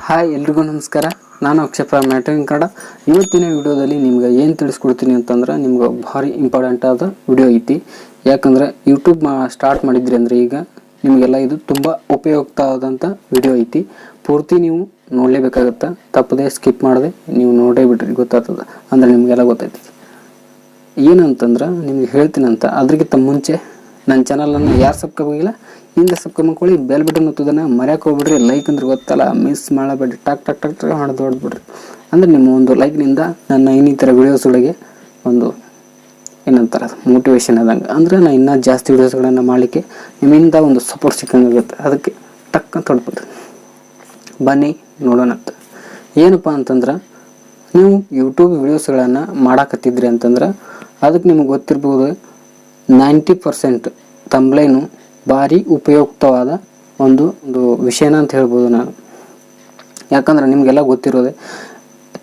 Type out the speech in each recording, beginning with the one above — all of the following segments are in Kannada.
ಹಾಯ್ ಎಲ್ರಿಗೂ ನಮಸ್ಕಾರ. ನಾನು ಅಕ್ಷಯ್ ಫ್ರಮ್ ಮ್ಯಾಟ್ರಿಂಗ್ ಕನ್ನಡ. ಇವತ್ತಿನ ವಿಡಿಯೋದಲ್ಲಿ ನಿಮ್ಗೆ ಏನು ತಿಳಿಸ್ಕೊಡ್ತೀನಿ ಅಂತಂದ್ರೆ ನಿಮ್ಗೆ ಭಾರಿ ಇಂಪಾರ್ಟೆಂಟ್ ಆದ ವಿಡಿಯೋ ಐತಿ. ಯಾಕಂದ್ರೆ ಯೂಟ್ಯೂಬ್ ಸ್ಟಾರ್ಟ್ ಮಾಡಿದ್ರಿ ಅಂದರೆ ಈಗ ನಿಮಗೆಲ್ಲ ಇದು ತುಂಬ ಉಪಯುಕ್ತ ಆದಂಥ ವಿಡಿಯೋ ಐತಿ. ಪೂರ್ತಿ ನೀವು ನೋಡಲೇಬೇಕಾಗತ್ತೆ, ತಪ್ಪದೆ ಸ್ಕಿಪ್ ಮಾಡದೆ ನೀವು ನೋಡೇ ಬಿಡ್ರಿ, ಗೊತ್ತಾಗ್ತದೆ ಅಂದರೆ ನಿಮಗೆಲ್ಲ ಗೊತ್ತೈತಿ. ಏನಂತಂದ್ರೆ ನಿಮ್ಗೆ ಹೇಳ್ತೀನಂತ ಅದಕ್ಕಿಂತ ಮುಂಚೆ ನನ್ನ ಚಾನಲನ್ನು ಯಾರು ಸಬ್ಸ್ಕ್ರೈಬ್ ಆಗಿಲ್ಲ ಹಿಂದೆ ಸಬ್ಸ್ಕ್ರೈಬ್ ಮಾಡ್ಕೊಳ್ಳಿ, ಬೆಲ್ ಬಟನ್ ಒತ್ತೋದನ್ನು ಮರ್ಯಾಕೆ ಹೋಗ್ಬಿಡ್ರಿ. ಲೈಕ್ ಅಂದ್ರೆ ಗೊತ್ತಲ್ಲ, ಮಿಸ್ ಮಾಡಬೇಡ್ರಿ, ಟಕ್ ಟಕ್ ಟಕ್ ಟಕ್ ಹೊಡೆದು ಹೊಡೆದ್ಬಿಡ್ರಿ. ಅಂದರೆ ನಿಮ್ಮ ಒಂದು ಲೈಕ್ನಿಂದ ನನ್ನ ಇನ್ನಿತರ ವಿಡಿಯೋಸ್ಗಳಿಗೆ ಒಂದು ಏನಂತಾರೆ ಮೋಟಿವೇಶನ್ ಆದಂಗೆ, ಅಂದರೆ ನಾನು ಇನ್ನೂ ಜಾಸ್ತಿ ವಿಡಿಯೋಸ್ಗಳನ್ನು ಮಾಡಲಿಕ್ಕೆ ನಿಮ್ಮಿಂದ ಒಂದು ಸಪೋರ್ಟ್ ಸಿಕ್ಕಂಗಾಗುತ್ತೆ. ಅದಕ್ಕೆ ಟಕ್ ಅಂತ ಹೊಡ್ಬಿಡ್ರಿ. ಬನ್ನಿ ನೋಡೋಣ. ಏನಪ್ಪ ಅಂತಂದ್ರೆ ನೀವು ಯೂಟ್ಯೂಬ್ ವಿಡಿಯೋಸ್ಗಳನ್ನು ಮಾಡಾಕತ್ತಿದ್ರಿ ಅಂತಂದ್ರೆ ಅದಕ್ಕೆ ನಿಮ್ಗೆ ಗೊತ್ತಿರ್ಬೋದು 90% ತಂಬ್ಲೈನು ಭಾರಿ ಉಪಯುಕ್ತವಾದ ಒಂದು ವಿಷಯನ ಅಂತ ಹೇಳ್ಬೋದು ನಾನು. ಯಾಕಂದ್ರೆ ನಿಮಗೆಲ್ಲ ಗೊತ್ತಿರೋದೆ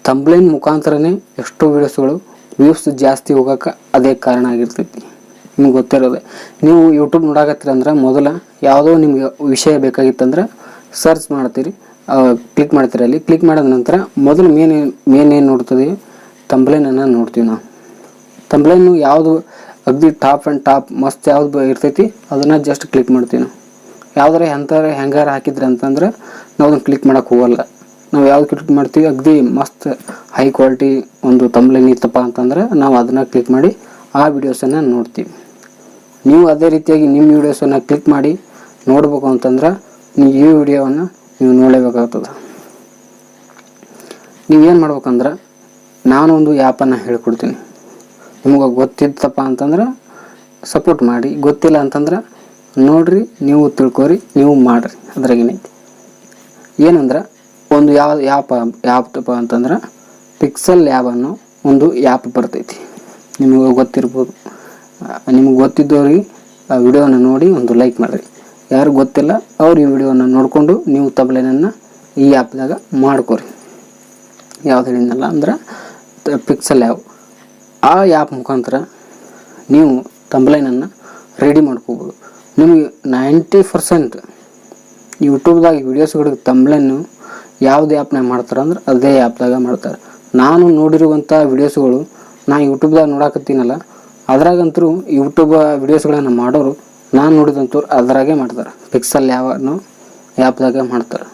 ತಂಬ್ಲೈನ್ ಮುಖಾಂತರನೇ ಎಷ್ಟೋ ವಿಡಿಯೋಸ್ಗಳು ವ್ಯೂಸ್ ಜಾಸ್ತಿ ಹೋಗೋಕೆ ಅದೇ ಕಾರಣ ಆಗಿರ್ತೈತಿ. ನಿಮ್ಗೆ ಗೊತ್ತಿರೋದೆ, ನೀವು ಯೂಟ್ಯೂಬ್ ನೋಡಾಕತ್ತೀರಂದ್ರೆ ಮೊದಲ ಯಾವುದೋ ನಿಮ್ಗೆ ವಿಷಯ ಬೇಕಾಗಿತ್ತಂದ್ರೆ ಸರ್ಚ್ ಮಾಡ್ತೀರಿ, ಕ್ಲಿಕ್ ಮಾಡ್ತೀರಿ. ಅಲ್ಲಿ ಕ್ಲಿಕ್ ಮಾಡಿದ ನಂತರ ಮೊದಲು ಮೇನ್ ಏನು ನೋಡ್ತೀವಿ, ತಂಬ್ಲೈನನ್ನು ನೋಡ್ತೀವಿ ನಾವು. ತಂಬ್ಲೈನು ಯಾವುದು ಅಗ್ದಿ ಟಾಪ್ ಆ್ಯಂಡ್ ಟಾಪ್ ಮಸ್ತ್ ಯಾವ್ದು ಇರ್ತೈತಿ ಅದನ್ನು ಜಸ್ಟ್ ಕ್ಲಿಕ್ ಮಾಡ್ತೀವಿ ನಾವು. ಯಾವ್ದಾರ ಹೆಂಗಾರ ಹಾಕಿದ್ರಿ ಅಂತಂದ್ರೆ ನಾವು ಅದನ್ನು ಕ್ಲಿಕ್ ಮಾಡೋಕೆ ಹೋಗಲ್ಲ. ನಾವು ಯಾವ್ದು ಕ್ಲಿಕ್ ಮಾಡ್ತೀವಿ ಅಗ್ದಿ ಮಸ್ತ್ ಹೈ ಕ್ವಾಲಿಟಿ ಒಂದು ತಂಬ್ಲೈನ್ ಇತ್ತಪ್ಪ ಅಂತಂದ್ರೆ ನಾವು ಅದನ್ನು ಕ್ಲಿಕ್ ಮಾಡಿ ಆ ವಿಡಿಯೋಸನ್ನು ನೋಡ್ತೀವಿ. ನೀವು ಅದೇ ರೀತಿಯಾಗಿ ನಿಮ್ಮ ವಿಡಿಯೋಸನ್ನು ಕ್ಲಿಕ್ ಮಾಡಿ ನೋಡ್ಬೇಕು ಅಂತಂದ್ರೆ ನೀವು ಈ ವಿಡಿಯೋವನ್ನು ನೀವು ನೋಡಲೇಬೇಕಾಗ್ತದೆ. ನೀವೇನು ಮಾಡ್ಬೇಕಂದ್ರೆ ನಾನೊಂದು ಆ್ಯಪನ್ನು ಹೇಳ್ಕೊಡ್ತೀನಿ. ನಿಮ್ಗೆ ಗೊತ್ತಿತ್ತಪ್ಪ ಅಂತಂದ್ರೆ ಸಪೋರ್ಟ್ ಮಾಡಿ, ಗೊತ್ತಿಲ್ಲ ಅಂತಂದ್ರೆ ನೋಡ್ರಿ, ನೀವು ತಿಳ್ಕೊರಿ, ನೀವು ಮಾಡಿರಿ, ಅದ್ರಾಗೇನೈತಿ. ಏನಂದ್ರೆ ಒಂದು ಯಾವ್ದಪ್ಪ ಅಂತಂದ್ರೆ ಪಿಕ್ಸೆಲ್ ಲ್ಯಾಬ್ ಅನ್ನೋ ಒಂದು ಆ್ಯಪ್ ಬರ್ತೈತಿ. ನಿಮಗೆ ಗೊತ್ತಿರ್ಬೋದು. ನಿಮ್ಗೆ ಗೊತ್ತಿದ್ದವ್ರಿಗೆ ಆ ವಿಡಿಯೋನ ನೋಡಿ ಒಂದು ಲೈಕ್ ಮಾಡಿರಿ. ಯಾರು ಗೊತ್ತಿಲ್ಲ ಅವ್ರು ಈ ವಿಡಿಯೋನ ನೋಡಿಕೊಂಡು ನೀವು ತಂಬ್ಲೈನನ್ನು ಈ ಆ್ಯಪ್ದಾಗ ಮಾಡ್ಕೊರಿ. ಯಾವ್ದು ಹೇಳಿದ್ನಲ್ಲ ಅಂದ್ರೆ ಪಿಕ್ಸೆಲ್ ಲ್ಯಾಬ್. ಆ ಆ್ಯಪ್ ಮುಖಾಂತರ ನೀವು ತಂಬ್ಲೈನನ್ನು ರೆಡಿ ಮಾಡ್ಕೋಬೋದು. ನಿಮಗೆ 90% ಯೂಟ್ಯೂಬ್ದಾಗ ವಿಡಿಯೋಸ್ಗಳಿಗೆ ತಂಬ್ಲೈನು ಯಾವ್ದು ಆ್ಯಪ್ನಾಗ ಮಾಡ್ತಾರೆ ಅಂದ್ರೆ ಅದೇ ಆ್ಯಪ್ದಾಗ ಮಾಡ್ತಾರೆ. ನಾನು ನೋಡಿರುವಂಥ ವಿಡಿಯೋಸ್ಗಳು ನಾನು ಯೂಟ್ಯೂಬ್ದಾಗ ನೋಡಾಕತ್ತೀನಲ್ಲ, ಅದ್ರಾಗಂತೂ ಯೂಟ್ಯೂಬ್ ವಿಡಿಯೋಸ್ಗಳನ್ನು ಮಾಡೋರು ನಾನು ನೋಡಿದಂಥವ್ರು ಅದ್ರಾಗೆ ಮಾಡ್ತಾರೆ. ಪಿಕ್ಸೆಲ್ ಯಾವನ್ನೋ ಆ್ಯಪ್ದಾಗ ಮಾಡ್ತಾರೆ.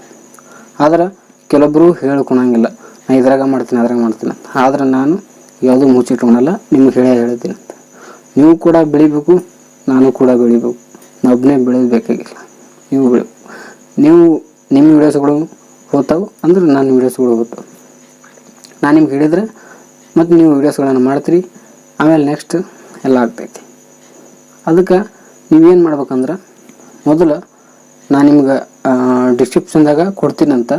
ಆದ್ರೆ ಕೆಲವೊಬ್ಬರು ಹೇಳ್ಕೊಳಂಗಿಲ್ಲ, ನಾನು ಇದ್ರಾಗ ಮಾಡ್ತೀನಿ ಅದ್ರಾಗ ಮಾಡ್ತೀನಿ ಅಂತ. ಆದ್ರೆ ನಾನು ಯಾವುದೂ ಮುಚ್ಚಿಟ್ಕೊಳಲ್ಲ, ನಿಮ್ಗೆ ಹೇಳ್ತೀನಿ ಅಂತ. ನೀವು ಕೂಡ ಬೆಳಿಬೇಕು, ನಾನು ಕೂಡ ಬೆಳಿಬೇಕು. ಒಬ್ಬನೇ ಬೆಳೆಯೋದು ಬೇಕಾಗಿಲ್ಲ, ನೀವು ಬೆಳಿಬೇಕು. ನೀವು ನಿಮ್ಮ ವಿಡಿಯೋಸ್ಗಳು ಹೋಗ್ತಾವೆ ಅಂದ್ರೆ ನನ್ನ ವಿಡಿಯೋಸ್ಗಳು ಹೋಗ್ತಾವೆ. ನಾನು ನಿಮ್ಗೆ ಹೇಳಿದರೆ ಮತ್ತು ನೀವು ವಿಡಿಯೋಸ್ಗಳನ್ನು ಮಾಡ್ತೀರಿ, ಆಮೇಲೆ ನೆಕ್ಸ್ಟ್ ಎಲ್ಲ ಆಗ್ತೈತಿ. ಅದಕ್ಕೆ ನೀವೇನು ಮಾಡ್ಬೇಕಂದ್ರೆ ಮೊದಲು ನಾನು ನಿಮ್ಗೆ ಡಿಸ್ಕ್ರಿಪ್ಷನ್ದಾಗ ಕೊಡ್ತೀನಂತ,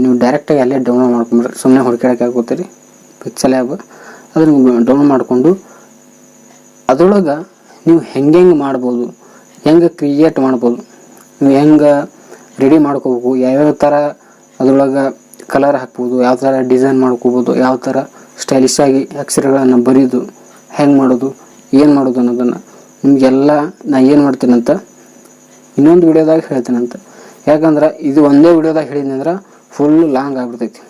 ನೀವು ಡೈರೆಕ್ಟಾಗಿ ಅಲ್ಲೇ ಡೌನ್ಲೋಡ್ ಮಾಡ್ಕೊಂಬಿಡ್ರಿ. ಸುಮ್ಮನೆ ಹುಡ್ಕಾಡಕ್ಕೆ ಆಗೋತೀರಿ ಪಿಕ್ಸೆಲ್ ಆ್ಯಪ್. ಅದನ್ನು ಡೌನ್ಲೋಡ್ ಮಾಡಿಕೊಂಡು ಅದರೊಳಗೆ ನೀವು ಹೆಂಗೆ ಮಾಡ್ಬೋದು, ಹೆಂಗೆ ಕ್ರಿಯೇಟ್ ಮಾಡ್ಬೋದು, ನೀವು ಹೆಂಗೆ ರೆಡಿ ಮಾಡ್ಕೋಬೇಕು, ಯಾವ್ಯಾವ ಥರ ಅದರೊಳಗೆ ಕಲರ್ ಹಾಕ್ಬೋದು, ಯಾವ ಥರ ಡಿಸೈನ್ ಮಾಡ್ಕೋಬೋದು, ಯಾವ ಥರ ಸ್ಟೈಲಿಶಾಗಿ ಅಕ್ಷರಗಳನ್ನು ಬರೆಯೋದು, ಹೆಂಗೆ ಮಾಡೋದು, ಏನು ಮಾಡೋದು ಅನ್ನೋದನ್ನು ನಿಮಗೆಲ್ಲ ನಾನು ಏನು ಮಾಡ್ತೀನಂತ ಇನ್ನೊಂದು ವಿಡಿಯೋದಾಗ ಹೇಳ್ತೀನಂತ. ಯಾಕಂದ್ರೆ ಇದು ಒಂದೇ ವಿಡಿಯೋದಾಗ ಹೇಳಿದ್ನಿ ಅಂದ್ರೆ ಫುಲ್ ಲಾಂಗ್ ಆಗ್ಬಿಡ್ತೈತಿ.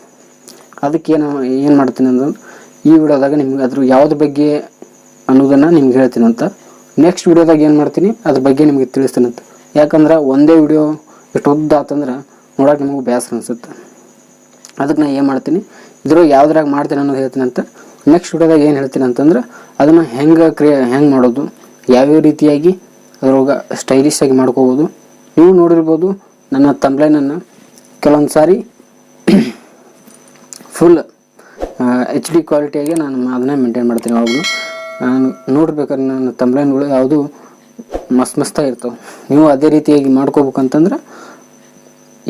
ಅದಕ್ಕೆ ಏನು ಮಾಡ್ತೀನಿ ಅಂದ್ರೆ ಈ ವಿಡಿಯೋದಾಗ ನಿಮ್ಗೆ ಅದ್ರ ಯಾವ್ದ್ರ ಬಗ್ಗೆ ಅನ್ನೋದನ್ನು ನಿಮ್ಗೆ ಹೇಳ್ತೀನಂತ. ನೆಕ್ಸ್ಟ್ ವಿಡಿಯೋದಾಗ ಏನು ಮಾಡ್ತೀನಿ ಅದ್ರ ಬಗ್ಗೆ ನಿಮಗೆ ತಿಳಿಸ್ತೀನಂತ. ಯಾಕಂದ್ರೆ ಒಂದೇ ವಿಡಿಯೋ ಎಷ್ಟು ಉದ್ದ ಆತಂದ್ರೆ ನೋಡೋಕೆ ನಿಮಗೆ ಬೇಸರ ಅನಿಸುತ್ತೆ. ಅದಕ್ಕೆ ನಾನು ಏನು ಮಾಡ್ತೀನಿ, ಇದ್ರಾಗ ಯಾವ್ದ್ರಾಗ ಮಾಡ್ತೀನಿ ಅನ್ನೋದು ಹೇಳ್ತೀನಂತ. ನೆಕ್ಸ್ಟ್ ವಿಡಿಯೋದಾಗ ಏನು ಹೇಳ್ತೀನಿ ಅಂತಂದ್ರೆ ಅದನ್ನು ಹೆಂಗೆ ಮಾಡೋದು, ಯಾವ್ಯಾವ ರೀತಿಯಾಗಿ ಅದ್ರೊಳಗೆ ಸ್ಟೈಲಿಶಾಗಿ ಮಾಡ್ಕೋಬೋದು. ನೀವು ನೋಡಿರ್ಬೋದು ನನ್ನ ತಂಬ್ಲೈನನ್ನು ಕೆಲವೊಂದು ಸಾರಿ ಫುಲ್ HD ಕ್ವಾಲಿಟಿಯಾಗಿ ನಾನು ಅದನ್ನೇ ಮೇಂಟೈನ್ ಮಾಡ್ತೀನಿ. ಅವಾಗಲೂ ನಾನು ನೋಡ್ಬೇಕಾದ್ರೆ ನನ್ನ ತಂಬ್ಲೈನ್ಗಳು ಯಾವುದು ಮಸ್ತಾಗಿ ಇರ್ತವೆ. ನೀವು ಅದೇ ರೀತಿಯಾಗಿ ಮಾಡ್ಕೋಬೇಕಂತಂದ್ರೆ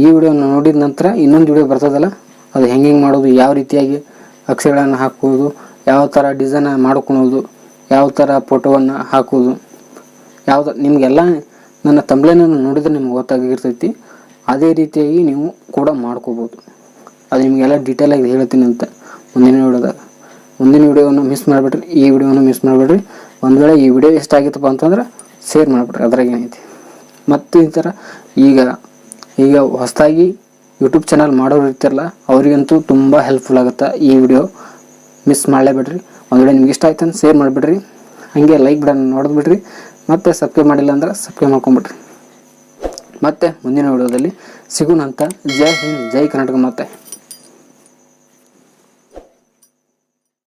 ಈ ವಿಡಿಯೋನ ನೋಡಿದ ನಂತರ ಇನ್ನೊಂದು ವಿಡಿಯೋ ಬರ್ತದಲ್ಲ, ಅದು ಹೆಂಗೆ ಮಾಡೋದು, ಯಾವ ರೀತಿಯಾಗಿ ಅಕ್ಷರಗಳನ್ನು ಹಾಕೋದು, ಯಾವ ಥರ ಡಿಸೈನ್ ಮಾಡ್ಕೊಳೋದು, ಯಾವ ಥರ ಫೋಟೋವನ್ನು ಹಾಕೋದು, ನಿಮಗೆಲ್ಲ ನನ್ನ ತಂಬ್ಲೈನನ್ನು ನೋಡಿದರೆ ನಿಮ್ಗೆ ಗೊತ್ತಾಗಿರ್ತೈತಿ. ಅದೇ ರೀತಿಯಾಗಿ ನೀವು ಕೂಡ ಮಾಡ್ಕೋಬೋದು. ಅದು ನಿಮಗೆಲ್ಲ ಡೀಟೇಲಾಗಿ ಹೇಳ್ತೀನಿ ಅಂತ ಮುಂದಿನ ವಿಡಿಯೋವನ್ನು ಮಿಸ್ ಮಾಡಿಬಿಟ್ರಿ, ಈ ವಿಡಿಯೋವನ್ನು ಮಿಸ್ ಮಾಡಿಬಿಡ್ರಿ. ಒಂದು ವೇಳೆ ಈ ವಿಡಿಯೋ ಇಷ್ಟ ಆಗಿತ್ತಪ್ಪ ಅಂತಂದ್ರೆ ಶೇರ್ ಮಾಡಿಬಿಡ್ರಿ, ಅದ್ರಾಗ ಏನೈತಿ. ಮತ್ತು ಈ ಥರ ಈಗ ಹೊಸದಾಗಿ ಯೂಟ್ಯೂಬ್ ಚಾನಲ್ ಮಾಡೋರು ಇರ್ತಿರಲ್ಲ ಅವರಿಗಂತೂ ತುಂಬ ಹೆಲ್ಪ್ಫುಲ್ ಆಗುತ್ತೆ ಈ ವಿಡಿಯೋ. ಮಿಸ್ ಮಾಡಲೇಬೇಡ್ರಿ. ಒಂದು ವೇಳೆ ನಿಮ್ಗೆ ಇಷ್ಟ ಆಯ್ತು ಅಂತ ಶೇರ್ ಮಾಡಿಬಿಡ್ರಿ, ಹಾಗೆ ಲೈಕ್ ಬಟನ್ ನೋಡೋದು ಬಿಡ್ರಿ, ಮತ್ತು ಸಬ್ಸ್ಕ್ರೈಬ್ ಮಾಡಿಲ್ಲ ಅಂದ್ರೆ ಸಬ್ಸ್ಕ್ರೈಬ್ ಮಾಡ್ಕೊಂಬಿಡ್ರಿ. ಮತ್ತೆ ಮುಂದಿನ ವಿಡಿಯೋದಲ್ಲಿ ಸಿಗೋಣಂತ. ಜೈ ಹಿಂದ್, ಜೈ ಕರ್ನಾಟಕ. ಮತ್ತೆ